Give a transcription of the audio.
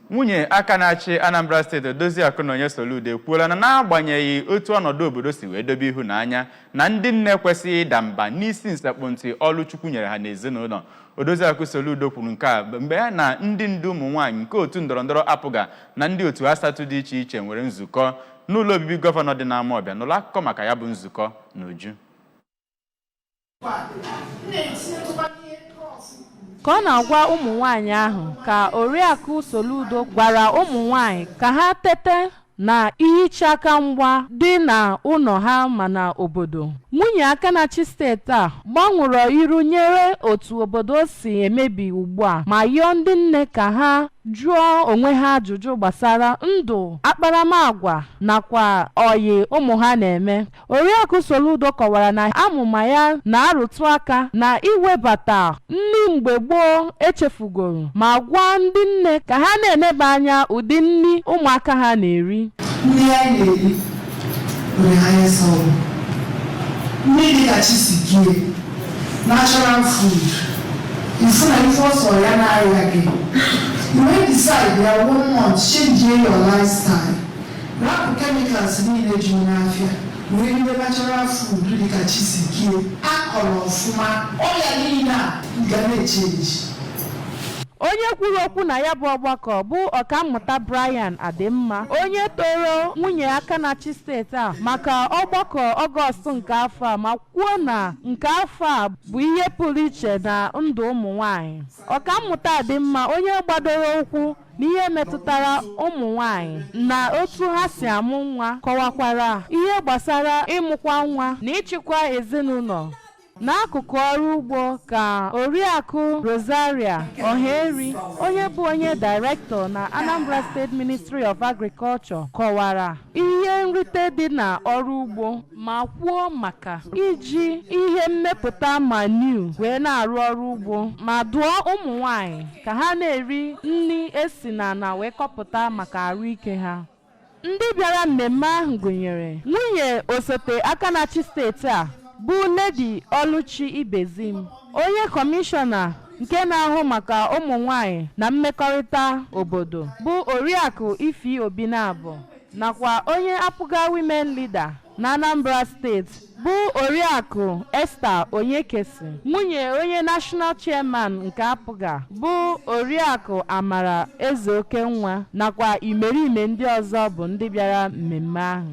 Nwunye aka na-achị Anambra Steeti Odoziaku na Anya Soludo ekwuola na n'agbanyeghị otu ọnọdụ obodo si wee dobe ihu n'anya na ndị nne kwesịghị ịda mba n'isi nsakpụ ntị ọlụ Chukwu nyere ha n'ezinụlọ. Odoziaku Soludo kwuru nke a mgbe ya na ndị ndu ụmụ nwaanyị nke otu ndọrọndọrọ apụga na ndị otu asatọ dị iche iche nwere nzukọ n'ụlọ obibi gọvanọ dị n'Amawbia n'ụlọ akụkọ maka ya bụ nzukọ n'Uju. Ka ọ na-agwa ụmụ nwaanyị ahụ ka Oriakụ Soludo gwara ụmụ nwaanyị ka ha tete na ihicha aka mgba dị na ụlọ ha ma na obodo. Nwunye aka na-achị steeti a gbanwere iru nyere otu obodo si emebi ugbu a ma yọọ ndị nne ka ha jụọ onwe ha ajụjụ gbasara ndụ akparamagwa nakwa oyi ụmụ ha na-eme. Oriakụ Soludo kọwara na amụma ya na-arụtụ aka na iwebata nri mgbe gboo echefugoro ma gwa ndị nne ka ha na-eneba anya ụdị nri ụmụaka ha na-eri. Nri anyị na-eri nwere anya sọrọ nri dịka chisikie natural food ifu na ife ọsọ ya na-arịa gị. You may decide that 1 month change your lifestyle. Rapid chemicals need a geography. We need the natural food, the chisiki, alcohol, fuma, all you need now, you can change. Onye kwuru okwu na ya bụ ọgbakọ bụ ọkammụta Brian Adimma, onye toro nwunye aka na-achị steeti a maka ọgbakọ Ọgọst nke afọ a ma kwuo na nke afọ a bụ ihe pụrụ iche na ndụ ụmụ nwaanyị. Ọkammụta Adimma, onye gbadoro ụkwụ n'ihe metụtara ụmụ nwaanyị na otu ha si amụ nwa, kọwakwara ihe gbasara ịmụkwa nwa na ịchịkwa ezinụlọ n'akụkụ ọrụ ugbo ka Oriakụ Rosaria Oheri, onye bụ onye Director na Anambra State Ministry of Agriculture, kọwara ihe nrite dị na ọrụ ugbo ma kwuo maka iji ihe mmepụta manure wee na-arụ ọrụ ugbo ma dụọ ụmụ nwaanyị ka ha na-eri nri esi na wee kọpụta maka ahụike ha. Ndị bịara mmemme ahụ gụnyere nwunye osote aka na-achị steeti a bụ Lady Oluchi Ibezim, onye kọmishọna nke na-ahụ maka ụmụ nwaanyị na mmekọrịta obodo bụ Oriakụ Ifi Obinabọ, nakwa onye apụga Women Leader na Anambra Steeti bụ Oriakụ Esther Onyekesi, nwunye onye National Chairman nke apụga bụ Oriakụ Amara Ezeokenwa, nakwa imerime ndị ọzọ bụ ndị bịara mmemme ahụ.